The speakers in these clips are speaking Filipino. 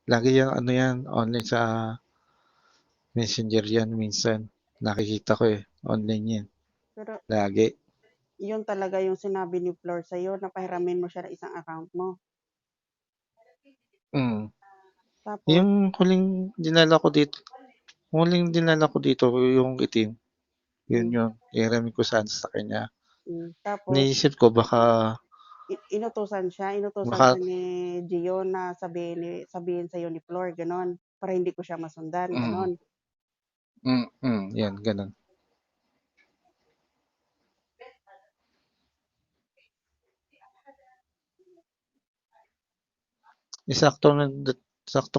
Lagi yang ano yan, online sa Messenger yan minsan. Nakikita ko eh, online yan. Pero Lagi. yun talaga yung sinabi ni Flor sa'yo na pahiramin mo siya ng isang account mo. Mm. Tapos, Yung huling dinala ko dito, yung itim. Yun hmm, yun, hiramin ko sana sa kanya. tapos Naisip ko inutusan baka, ka ni Gio na sabihin sa'yo ni Flor, gano'n, para hindi ko siya masundan, mm, gano'n. yan, ganun. Eh, sakto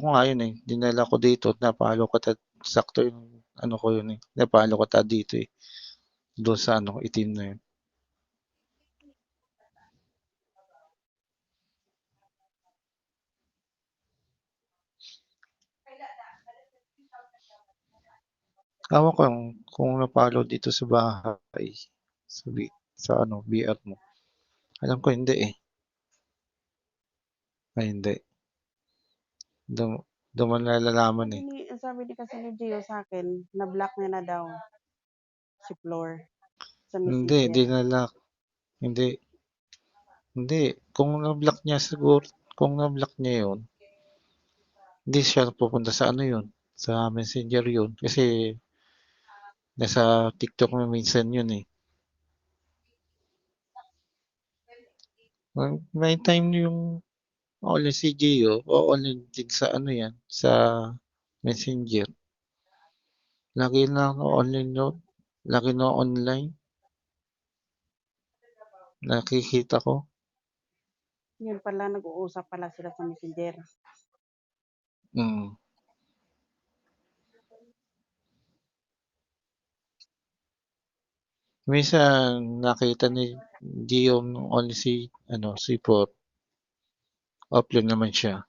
ko nga yun eh. Dinala ko dito, napalo ko sakto yung ano ko yun eh. Napalo ko dito eh. Doon sa ano, itim na yun. Ewan ko kung napalo dito sa bahay, sa ano, BR mo. Alam ko hindi eh. Ay hindi. Doon, doon mo nalalaman eh. Ang sabi ni kasi ni Gio sa'kin, na-block niya na daw si Flor sa Hindi, Messenger. dinala. Hindi, hindi. Kung na-block niya yun, hindi siya pupunta sa ano yun, sa Messenger yun. Kasi nasa TikTok na minsan yun eh. May time yung online si Gio, o online din sa ano yan, sa Messenger. Lagi na ako online yun. Lagi na online. Nakikita ko. Yun pala, nag-uusap pala sila sa Messenger. Mm. Minsan nakita ni Gio only si Port. Offline naman siya.